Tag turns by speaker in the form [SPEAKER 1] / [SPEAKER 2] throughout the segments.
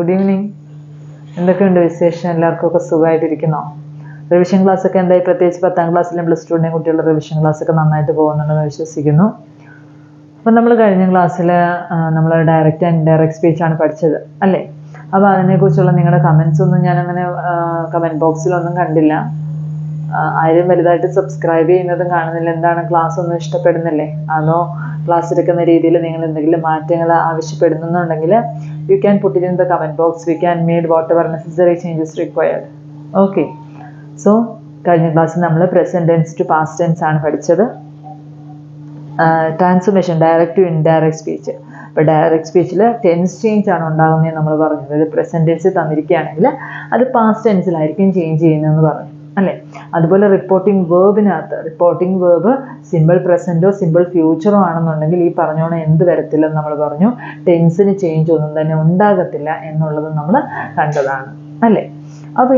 [SPEAKER 1] Good evening. എന്തൊക്കെയുണ്ട് വിശേഷം? എല്ലാവർക്കും സുഖമായിട്ടിരിക്കുന്നോ? റിവിഷൻ ക്ലാസ് ഒക്കെ എന്തായി? പ്രത്യേകിച്ച് 10ാം ക്ലാസ്സിലെയും പ്ലസ് ടുവിൻ്റെയും കുട്ടികളുടെ റിവിഷൻ ക്ലാസ് ഒക്കെ നന്നായിട്ട് പോകുന്നുണ്ടെന്ന് വിശ്വസിക്കുന്നു. അപ്പം നമ്മൾ കഴിഞ്ഞ ക്ലാസ്സിൽ നമ്മൾ ഡയറക്റ്റ് ആൻഡ് ഇൻഡയറക്റ്റ് സ്പീച്ചാണ് പഠിച്ചത് അല്ലേ? അപ്പോൾ അതിനെക്കുറിച്ചുള്ള നിങ്ങളുടെ കമൻസ് ഒന്നും ഞാനങ്ങനെ കമൻറ്റ് ബോക്സിലൊന്നും കണ്ടില്ല. ആരും വലുതായിട്ട് സബ്സ്ക്രൈബ് ചെയ്യുന്നതും കാണുന്നില്ല. എന്താണ്, ക്ലാസ് ഒന്നും ഇഷ്ടപ്പെടുന്നില്ലേ? അതോ ക്ലാസ് എടുക്കുന്ന രീതിയിൽ നിങ്ങൾ എന്തെങ്കിലും മാറ്റങ്ങൾ ആവശ്യപ്പെടുന്നുണ്ടെങ്കിൽ you can put it in the comment box. We can made whatever necessary changes required. Okay, so കഴിഞ്ഞ ക്ലാസ്സിൽ നമ്മൾ present tense to past tense ആണ് പഠിച്ചത്. Transformation direct to indirect speech. ഇപ്പോൾ ഡയറക്റ്റ് സ്പീച്ചിൽ ടെൻസ് ചേഞ്ച് ആണ് ഉണ്ടാകുന്നതെന്ന് നമ്മൾ പറഞ്ഞു. അതായത് പ്രസൻറ്റ് ടെൻസ് തന്നിരിക്കുകയാണെങ്കിൽ അത് പാസ്റ്റ് ടെൻസിലായിരിക്കും ചേഞ്ച് ചെയ്യുന്നതെന്ന് പറഞ്ഞു അല്ലേ? അതുപോലെ റിപ്പോർട്ടിംഗ് വേർബിനകത്ത് റിപ്പോർട്ടിംഗ് വേർബ് സിമ്പിൾ പ്രസൻറ്റോ സിമ്പിൾ ഫ്യൂച്ചറോ ആണെന്നുണ്ടെങ്കിൽ ഈ പറഞ്ഞോണം എന്ത് വരത്തില്ലെന്ന് നമ്മൾ പറഞ്ഞു. ടെൻസിന് ചേഞ്ച് ഒന്നും തന്നെ ഉണ്ടാകത്തില്ല എന്നുള്ളത് നമ്മൾ കണ്ടതാണ് അല്ലേ? അപ്പോൾ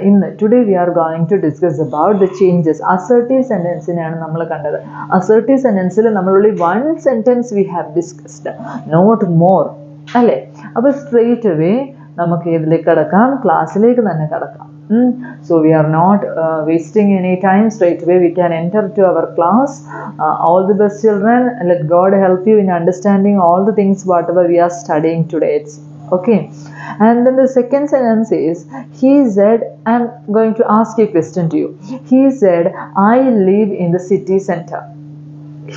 [SPEAKER 1] ഇന്ന് today we are going to discuss about the changes. Assertive സെൻറ്റൻസിനെയാണ് നമ്മൾ കണ്ടത്. അസർട്ടീവ് സെൻറ്റൻസിൽ നമ്മളുള്ള 1 sentence we have discussed, not more അല്ലേ? അപ്പോൾ സ്ട്രെയിറ്റ് അവേ നമുക്ക് ഇതിലേക്ക് കടക്കാം, ക്ലാസ്സിലേക്ക് തന്നെ കടക്കാം. So we are not wasting any time. Straight away we can enter to our class. All the best children. Let God help you in understanding all the things whatever we are studying today. It's okay. And then the second sentence is, he said, I'm going to ask a question to you. He said, I live in the city center.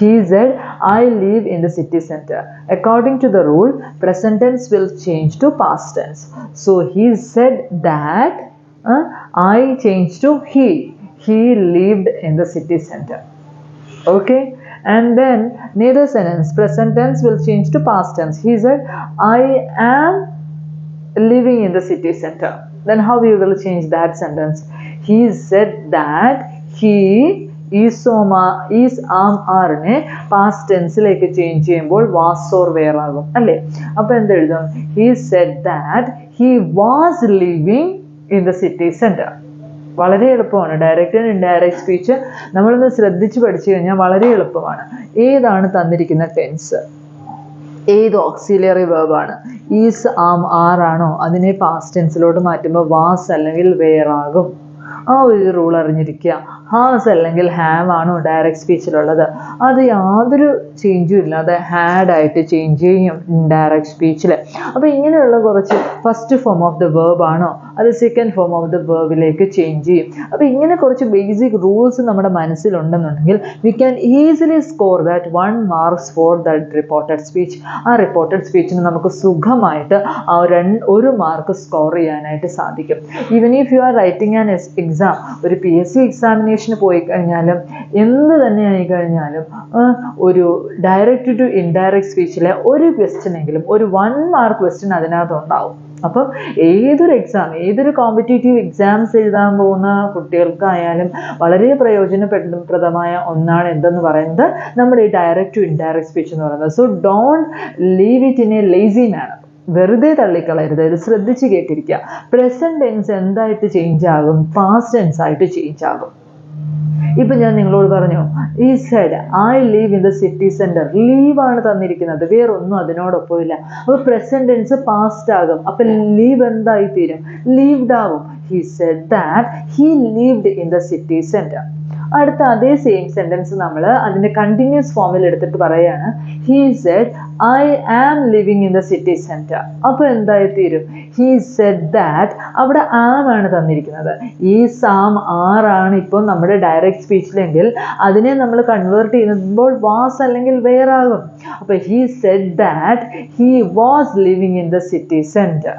[SPEAKER 1] He said, I live in the city center. According to the rule, present tense will change to past tense. So he said that I changed to he. He lived in the city center. Okay. And then neither sentence, present tense will change to past tense. He said, I am living in the city center. Then how we will change that sentence? He said that he is am are ne past tense like change ചെയ്യുമ്പോൾ was or were ആകും അല്ലേ? അപ്പോൾ എന്ത് എഴുതും? He said that he was living in the city center. വളരെ എളുപ്പമാണ്. Direct and indirect speech നമ്മളൊന്ന് ശ്രദ്ധിച്ച് പഠിച്ചു കഴിഞ്ഞാൽ വളരെ എളുപ്പമാണ്. ഏതാണ് തന്നിരിക്കുന്ന ടെൻസ്? ഏത് ഓക്സിലറി വേർബാണ്? ഈസ് ആം ആർ ആണോ? അതിനെ പാസ്റ്റ് ടെൻസിലോട്ട് മാറ്റുമ്പോൾ വാസ് അല്ലെങ്കിൽ വെയർ ആകും. ആ ഒരു റൂൾ അറിഞ്ഞിരിക്കുക. ഹാസ് അല്ലെങ്കിൽ ഹാവ് ആണോ ഡയറക്റ്റ് സ്പീച്ചിലുള്ളത്? അത് യാതൊരു ചേഞ്ചും ഇല്ലാതെ ഹാഡ് ആയിട്ട് ചേഞ്ച് ചെയ്യും ഇൻഡയറക്റ്റ് സ്പീച്ചിൽ. അപ്പോൾ ഇങ്ങനെയുള്ള കുറച്ച് first form of the verb ആണോ അത് സെക്കൻഡ് ഫോം ഓഫ് ദ വേർബിലേക്ക് ചേഞ്ച് ചെയ്യും. അപ്പോൾ ഇങ്ങനെ കുറച്ച് ബേസിക് റൂൾസ് നമ്മുടെ മനസ്സിലുണ്ടെന്നുണ്ടെങ്കിൽ we can easily score that 1 marks for that reported speech. ആ റിപ്പോർട്ടഡ് സ്പീച്ചിന് നമുക്ക് സുഖമായിട്ട് ആ 1 മാർക്ക് സ്കോർ ചെയ്യാനായിട്ട് സാധിക്കും. Even if you are writing an exam, ഒരു PSC എക്സാമിനേഷന് പോയി കഴിഞ്ഞാലും എന്ത് തന്നെ ആയി കഴിഞ്ഞാലും ഒരു ഡയറക്റ്റ് ടു ഇൻഡയറക്റ്റ് സ്പീച്ചിലെ ഒരു ക്വസ്റ്റ്യൻ എങ്കിലും ഒരു 1 മാർക്ക് ക്വസ്റ്റ്യൻ അതിനകത്തുണ്ടാവും. അപ്പം ഏതൊരു കോമ്പറ്റേറ്റീവ് എക്സാംസ് എഴുതാൻ പോകുന്ന കുട്ടികൾക്കായാലും വളരെ പ്രയോജനപ്രദമായ ഒന്നാണ് എന്തെന്ന് പറയുന്നത് നമ്മുടെ ഈ ഡയറക്റ്റ് ടു ഇൻഡയറക്റ്റ് സ്പീച്ച് എന്ന് പറയുന്നത്. So don't leave it in a lazy manner. വെറുതെ തള്ളിക്കളയരുത്. ഇത് ശ്രദ്ധിച്ച് കേട്ടിരിക്കുക. പ്രസന്റ് ടെൻസ് എന്തായിട്ട് ചേഞ്ച് ആകും? പാസ്റ്റ് ടെൻസ് ആയിട്ട് ചേഞ്ച് ആകും. ഇപ്പം ഞാൻ നിങ്ങളോട് പറഞ്ഞു, he said I live in the city centre. ലീവാണ് തന്നിരിക്കുന്നത്, വേറൊന്നും അതിനോടൊപ്പം ഇല്ല. അപ്പോൾ പ്രസന്റ് ടെൻസ് പാസ്റ്റ് ആകും. അപ്പം ലീവ് എന്തായി തീരും? ലീവ്ഡ് ആവും. He said that he lived in the city centre. അടുത്ത അതേ സെയിം സെന്റൻസ് നമ്മൾ അതിൻ്റെ കണ്ടിന്യൂസ് ഫോമിൽ എടുത്തിട്ട് പറയുകയാണ്. He said I am living in the city centre. അപ്പോൾ എന്തായി തീരും? ഹി സെഡ് ദാറ്റ് അവിടെ ആം ആണ് തന്നിരിക്കുന്നത്. ഈ സാം ആറാണ് ഇപ്പോൾ നമ്മുടെ ഡയറക്റ്റ് സ്പീച്ചിലെങ്കിൽ അതിനെ നമ്മൾ കൺവേർട്ട് ചെയ്യുമ്പോൾ വാസ് അല്ലെങ്കിൽ വെയർ ആകും. അപ്പോൾ he said that he was living in the city centre.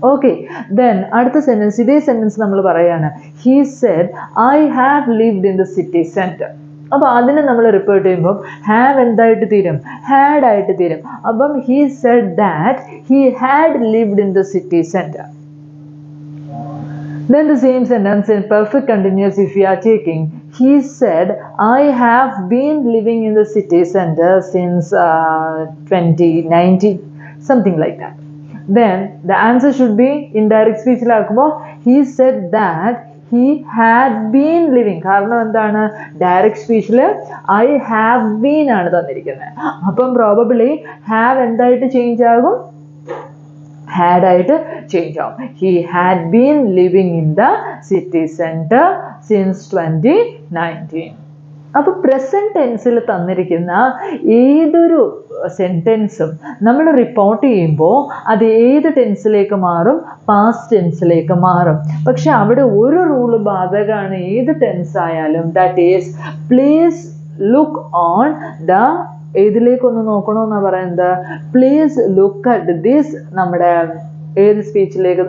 [SPEAKER 1] Okay, then അടുത്ത സെൻറ്റൻസ്, ഇതേ സെൻറ്റൻസ് നമ്മൾ പറയാണ്. He said I have lived in the city centre. അപ്പോൾ അതിനെ നമ്മൾ റിപ്പീറ്റ് ചെയ്യുമ്പോൾ ഹാവ് എന്തായിട്ട് തീരും? ഹാഡ് ആയിട്ട് തീരും. അപ്പം he said that he had lived in the city centre. Then the same sentence in perfect continuous if we are taking, he said I have been living in the city center since 2019, something like that. Then the answer should be indirect speech lakumo he said that he had been living. കാരണം എന്താണ്? Direct സ്പീച്ചിൽ I have been ആണ് തന്നിരിക്കുന്നത്. അപ്പം probably have എന്തായിട്ട് change ആകും? Had ആയിട്ട് change ആവും. He had been living in the city centre since 2019. അപ്പോൾ പ്രസൻറ്റ് ടെൻസിൽ തന്നിരിക്കുന്ന ഏതൊരു സെൻറ്റൻസും നമ്മൾ റിപ്പോർട്ട് ചെയ്യുമ്പോൾ അത് ഏത് ടെൻസിലേക്ക് മാറും? പാസ്റ്റ് ടെൻസിലേക്ക് മാറും. പക്ഷെ അവിടെ ഒരു റൂള് ബാധകമാണ് ഏത് ടെൻസ് ആയാലും, that is please look on the, ഏതിലേക്കൊന്ന് നോക്കണമെന്നാണ് പറയുന്നത്, പ്ലീസ് ലുക്ക് അറ്റ് ദിസ്, നമ്മുടെ ഏത് സ്പീച്ചിലേക്ക്,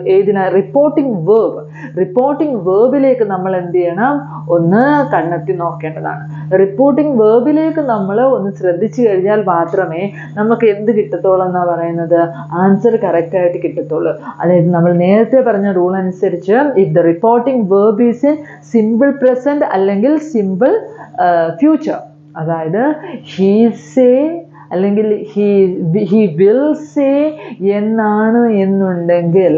[SPEAKER 1] റിപ്പോർട്ടിംഗ് വേർബിലേക്ക് നമ്മൾ എന്ത് ചെയ്യണം? ഒന്ന് കണ്ണെത്തി നോക്കേണ്ടതാണ്. റിപ്പോർട്ടിംഗ് വേർബിലേക്ക് നമ്മൾ ഒന്ന് ശ്രദ്ധിച്ചു കഴിഞ്ഞാൽ മാത്രമേ നമുക്ക് എന്ത് കിട്ടത്തുള്ളൂ എന്നാണ് പറയുന്നത്? ആൻസർ കറക്റ്റായിട്ട് കിട്ടത്തുള്ളൂ. അതായത് നമ്മൾ നേരത്തെ പറഞ്ഞ റൂൾ അനുസരിച്ച് if the reporting verb is in simple present അല്ലെങ്കിൽ സിമ്പിൾ ഫ്യൂച്ചർ, അതായത് ഹീ സേ അല്ലെങ്കിൽ ഹി വിൽ സേ എന്നാണ് എന്നുണ്ടെങ്കിൽ,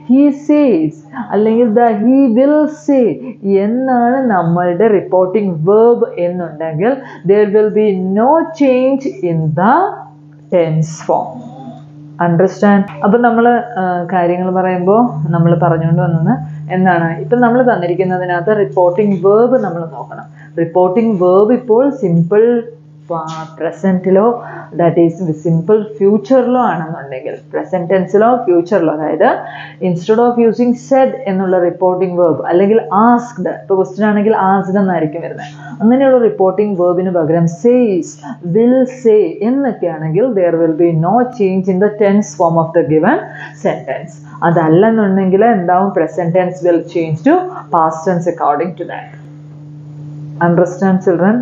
[SPEAKER 1] ഹി സേസ് അല്ലെങ്കിൽ ഹി വിൽ സേ എന്നാണ് നമ്മളുടെ റിപ്പോർട്ടിംഗ് വേർബ് എന്നുണ്ടെങ്കിൽ there will be no change in the tense form. Understand? അപ്പം നമ്മൾ കാര്യങ്ങൾ പറയുമ്പോൾ നമ്മൾ പറഞ്ഞുകൊണ്ട് വന്നത് എന്താണ്? ഇപ്പം നമ്മൾ തന്നിരിക്കുന്നതിനകത്ത് റിപ്പോർട്ടിംഗ് വേർബ് നമ്മൾ നോക്കണം. റിപ്പോർട്ടിംഗ് വേർബ് ഇപ്പോൾ സിമ്പിൾ പ്രസൻറ്റിലോ ദാറ്റ് ഈസ് സിമ്പിൾ ഫ്യൂച്ചറിലോ ആണെന്നുണ്ടെങ്കിൽ, പ്രസൻറ്റ് ടെൻസിലോ ഫ്യൂച്ചറിലോ, അതായത് ഇൻസ്റ്റെഡ് ഓഫ് യൂസിങ് സെഡ് എന്നുള്ള റിപ്പോർട്ടിംഗ് വേർബ് അല്ലെങ്കിൽ ആസ്ക്ഡ്, ഇപ്പോൾ ക്വസ്റ്റ്യൻ ആണെങ്കിൽ ആസ്ക്ഡ് എന്നായിരിക്കും വരുന്നത്, അങ്ങനെയുള്ള റിപ്പോർട്ടിംഗ് വേർബിന് പകരം സേസ്, വിൽ സേ എന്നൊക്കെ ആണെങ്കിൽ there will be no change in the tense form of the given sentence. അതല്ലെന്നുണ്ടെങ്കിൽ എന്താവും? present tense will change to past tense according to that. Understand children?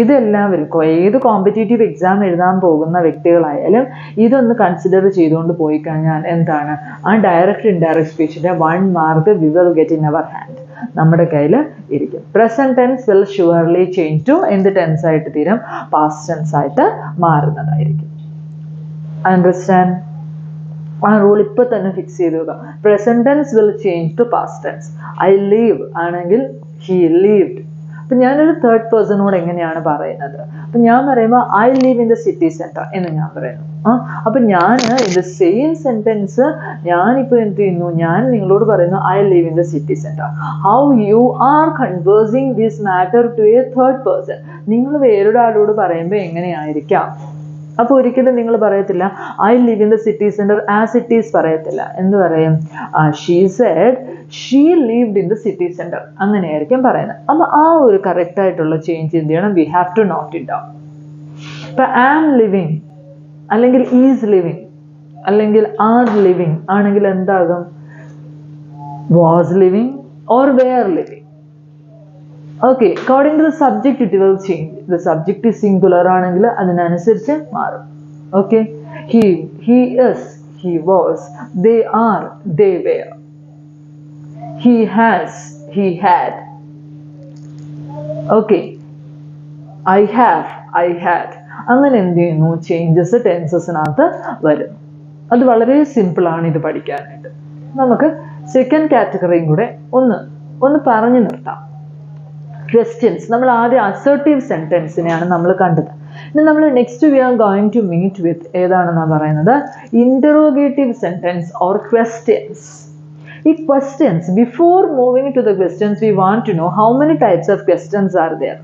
[SPEAKER 1] ഇതെല്ലാവർക്കും ഏത് കോമ്പറ്റേറ്റീവ് എക്സാം എഴുതാൻ പോകുന്ന വ്യക്തികളായാലും ഇതൊന്ന് consider ചെയ്തുകൊണ്ട് പോയി കഴിഞ്ഞാൽ എന്താണ്? ആ ഡയറക്റ്റ് ഇൻഡയറക്റ്റ് സ്പീച്ചിൻ്റെ 1 mark we will get in our hand, നമ്മുടെ കയ്യിൽ ഇരിക്കും. Present tense will surely change to എന്ത് ടെൻസ് ആയിട്ട് തീരും? പാസ്റ്റ് ടെൻസ് ആയിട്ട് മാറുന്നതായിരിക്കും. അണ്ടർസ്റ്റാൻഡ്? ആ റൂൾ ഇപ്പോൾ തന്നെ ഫിക്സ് ചെയ്ത് വെക്കുക. Present tense will change to past tense. I live ആണെങ്കിൽ ഹി ലീവ്ഡ്. അപ്പം ഞാനൊരു തേർഡ് പേഴ്സണോട് എങ്ങനെയാണ് പറയുന്നത്? അപ്പം ഞാൻ പറയുമ്പോൾ I live in the city centre എന്ന് ഞാൻ പറയുന്നു. അപ്പം ഞാൻ ഇൻ ദ സെയിം സെൻറ്റൻസ് ഞാനിപ്പോൾ എന്ത് ചെയ്യുന്നു? ഞാൻ നിങ്ങളോട് പറയുന്നു I live in the city centre. How you are conversing this matter to a third person. നിങ്ങൾ വേറൊരാളോട് പറയുമ്പോൾ എങ്ങനെയായിരിക്കാം? അപ്പോൾ ഒരിക്കലും നിങ്ങൾ പറയത്തില്ല I live in the city centre as it is പറയത്തില്ല. എന്ത് പറയും? She said she lived in the city centre, അങ്ങനെയായിരിക്കും പറയുന്നത്. അപ്പോൾ ആ ഒരു കറക്റ്റായിട്ടുള്ള ചേഞ്ച് എന്ത് ചെയ്യണം? We have to note it down. ഇപ്പം ആം ലിവിങ് അല്ലെങ്കിൽ ഈസ് ലിവിങ് അല്ലെങ്കിൽ ആർ ലിവിങ് ആണെങ്കിൽ എന്താകും? Was living or were living. Okay, according to the subject it will change. The subject singular ആണെങ്കിൽ അതിനനുസരിച്ച് മാറും. Okay, he is, he was, they are, they were, he has, he had. Okay, I have, I had. അങ്ങനെ എന്ത് ചെയ്യുന്നു? Changes ടെൻസസിനകത്ത് വരുന്നു. അത് വളരെ സിമ്പിളാണ് ഇത് പഠിക്കാനായിട്ട്. നമുക്ക് സെക്കൻഡ് കാറ്റഗറിയും കൂടെ ഒന്ന് പറഞ്ഞു നിർത്താം. ക്വസ്റ്റ്യൻസ്. നമ്മൾ ആദ്യം അസർട്ടീവ് സെൻറ്റൻസിനെയാണ് നമ്മൾ കണ്ടത്. ഇനി നമ്മൾ next we are going to meet with ഏതാണെന്നാണ് പറയുന്നത്? Interrogative sentence or questions. ഈ questions, before moving to the questions we want to know how many types of questions are there.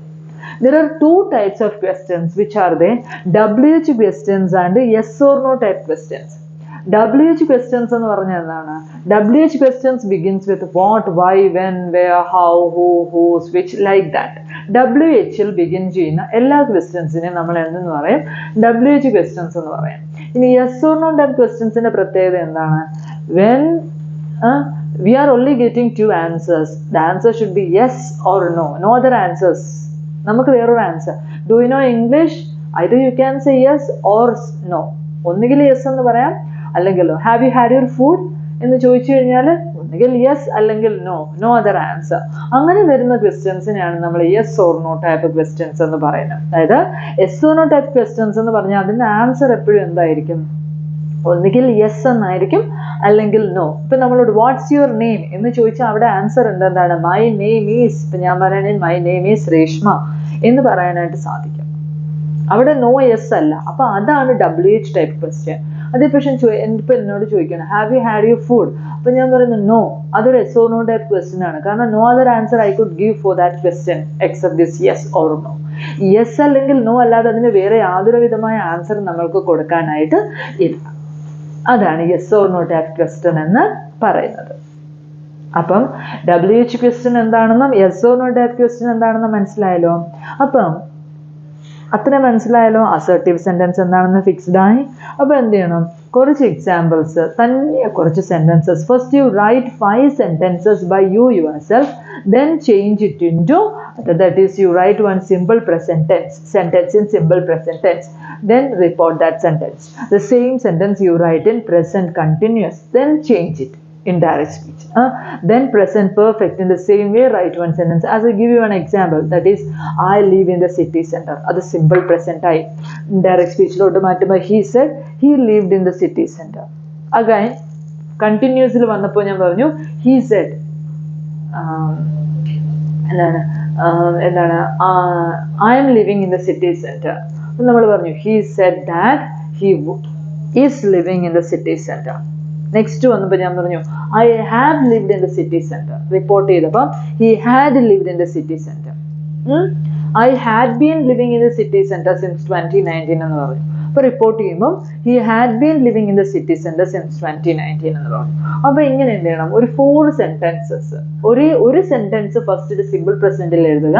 [SPEAKER 1] There are 2 types of questions, which are the WH questions and yes or no type questions. WH questions എന്ന് പറഞ്ഞാൽ എന്താണ്? WH questions begins with what, why, when, where, how, who, whose, which, like that. WH ൽ begin ചെയ്യുന്ന എല്ലാ ക്വസ്റ്റ്യൻസിനെയും നമ്മൾ എന്തെന്ന് പറയും? WH questions എന്ന് പറയും. ഇനി yes or no type questionsന്റെ പ്രത്യേകത എന്താണ്? When we are only getting 2 answers, the answer should be yes or no, no other answers. നമുക്ക് വേറൊരു answer. Do you know English? Either you can say yes or no. ഒന്നുകിൽ yes എന്ന് പറയാം, അല്ലെങ്കിൽ have you had your food എന്ന് ചോദിച്ചു കഴിഞ്ഞാൽ ഒന്നുകിൽ യെസ് അല്ലെങ്കിൽ നോ, നോ അതർ ആൻസർ. അങ്ങനെ വരുന്ന ക്വസ്റ്റ്യൻസിനെയാണ് നമ്മൾ yes or no type questions എന്ന് പറയുന്നത്. അതായത് yes or no type questions എന്ന് പറഞ്ഞാൽ അതിൻ്റെ ആൻസർ എപ്പോഴും എന്തായിരിക്കും? ഒന്നുകിൽ യെസ് എന്നായിരിക്കും അല്ലെങ്കിൽ നോ. ഇപ്പം നമ്മളോട് വാട്ട്സ് യുവർ നെയിം എന്ന് ചോദിച്ചാൽ അവിടെ ആൻസർ ഉണ്ട്. എന്താണ്? My name is. ഇപ്പം ഞാൻ പറയുന്നത് മൈ നെയിം ഈസ് രേഷ്മ എന്ന് പറയാനായിട്ട് സാധിക്കും. അവിടെ നോ യെസ് അല്ല. അപ്പം അതാണ് WH ടൈപ്പ് ക്വസ്റ്റ്യൻ. അതേ പക്ഷേ ഇപ്പം എന്നോട് ചോദിക്കണം have you had your food, അപ്പം ഞാൻ പറയുന്നു നോ, അതൊരു yes or no type question ആണ്. കാരണം no other answer I could give for that question except this yes or no. Yes അല്ലെങ്കിൽ നോ അല്ലാതെ അതിന് വേറെ യാതൊരു വിധമായ ആൻസർ നമ്മൾക്ക് കൊടുക്കാനായിട്ട് ഇല്ല. അതാണ് yes or no type question എന്ന് പറയുന്നത്. അപ്പം WH ക്വസ്റ്റ്യൻ എന്താണെന്നും yes or no type question എന്താണെന്നും മനസ്സിലായല്ലോ. അപ്പം അത്ര മനസ്സിലായല്ലോ. അസർട്ടീവ് സെൻറ്റൻസ് എന്താണെന്ന് ഫിക്സ്ഡ് ആയി. അപ്പോൾ എന്ത് ചെയ്യണം, കുറച്ച് എക്സാമ്പിൾസ് തന്നെ, കുറച്ച് sentences. First you write 5 sentences by you yourself, then change it into, that is you write one simple present tense sentence in simple present tense, then report that sentence. The same sentence you write in present continuous, then change it in direct speech. Then present perfect in the same way write one sentence. As I give you an example, that is I live in the city center. That is simple present I. In direct speech lote maattumbol he said he lived in the city center. Again continuously vannappo njan paranju he said I am living in the city center. നമ്മൾ പറഞ്ഞു he said that he is living in the city center. Next വന്നപ്പോൾ ഞാൻ പറഞ്ഞു I have lived in the city centre. Report ചെയ്തപ്പോൾ he had lived in the city centre. I had been living in the city centre since 2019 എന്ന് പറഞ്ഞു. അപ്പോൾ report ചെയ്യുമ്പോൾ he had been living in the city centre since 2019 എന്ന് പറഞ്ഞു. അപ്പോൾ ഇങ്ങനെ എന്ത് ചെയ്യണം, ഒരു 4 sentences, ഒരു സെൻറ്റൻസ് ഫസ്റ്റ് സിമ്പിൾ പ്രസൻറ്റിൽ എഴുതുക,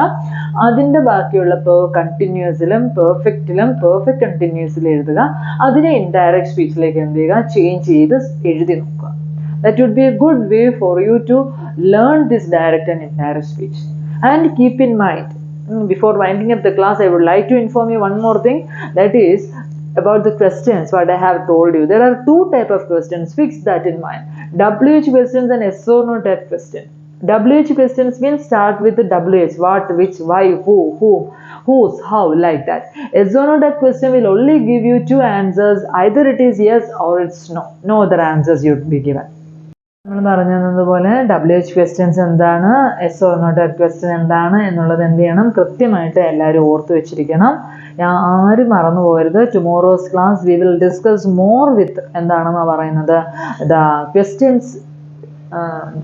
[SPEAKER 1] അതിൻ്റെ ബാക്കിയുള്ള കണ്ടിന്യൂസിലും പെർഫെക്റ്റിലും പെർഫെക്റ്റ് കണ്ടിന്യൂസിലും എഴുതുക, അതിനെ ഇൻഡയറക്റ്റ് സ്പീച്ചിലേക്ക് എന്ത് ചെയ്യുക, ചേഞ്ച് ചെയ്ത് എഴുതി നോക്കുക. That would be a good way for you to learn this direct and indirect speech. And keep in mind, before winding up the class, I would like to inform you one more thing, that is about the questions what I have told you. There are 2 types of questions, fix that in mind. WH questions and yes or no type question. WH questions means start with the WH, what, which, why, who, whom, whose, how, like that. Yes or no type question will only give you 2 answers, either it is yes or it's no. No other answers you would be given. നമ്മൾ പറഞ്ഞതുപോലെ WH questions എന്താണ്, yes or no type question എന്താണ് എന്നുള്ളത് എന്ത് ചെയ്യണം, കൃത്യമായിട്ട് എല്ലാവരും ഓർത്ത് വെച്ചിരിക്കണം. ആരും മറന്നു പോകരുത്. Tomorrow's class we will discuss more വിത്ത് എന്താണെന്ന് പറയുന്നത് the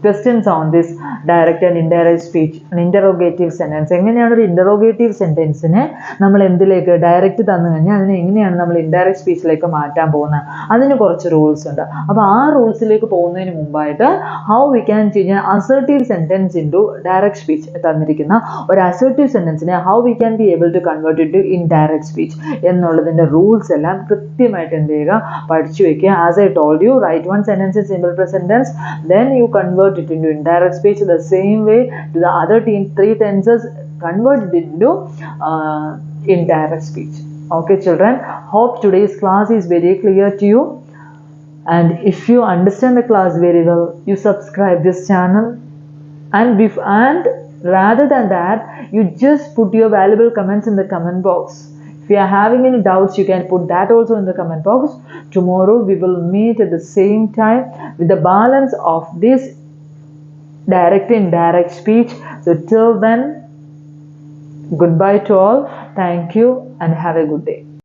[SPEAKER 1] questions on this direct and indirect speech, an interrogative sentence. എങ്ങനെയാണ് ഒരു ഇൻ്ററോഗേറ്റീവ് സെൻറ്റൻസിനെ നമ്മൾ എന്തിലേക്ക് ഡയറക്റ്റ് തന്നു കഴിഞ്ഞാൽ അതിനെ എങ്ങനെയാണ് നമ്മൾ ഇൻഡയറക്റ്റ് സ്പീച്ചിലേക്ക് മാറ്റാൻ പോകുന്നത്, അതിന് കുറച്ച് റൂൾസ് ഉണ്ട്. അപ്പോൾ ആ റൂൾസിലേക്ക് പോകുന്നതിന് മുമ്പായിട്ട് how we can change assertive sentence into direct speech തന്നിരിക്കുന്ന ഒരു അസർട്ടീവ് സെൻറ്റൻസിനെ how we can be able to convert into indirect speech എന്നുള്ളതിൻ്റെ റൂൾസ് എല്ലാം കൃത്യമായിട്ട് എന്ത് ചെയ്യുക, പഠിച്ചു വയ്ക്കുക. As I told you, write one sentence in simple present tense, then you convert it into indirect speech the same way to the other 3 tenses, convert it into indirect speech. Okay children, hope today's class is very clear to you, and if you understand the class very well, you subscribe this channel, and rather than that, you just put your valuable comments in the comment box. If you are having any doubts, you can put that also in the comment box. Tomorrow we will meet at the same time with the balance of this direct and indirect speech. So till then, goodbye to all. Thank you and have a good day.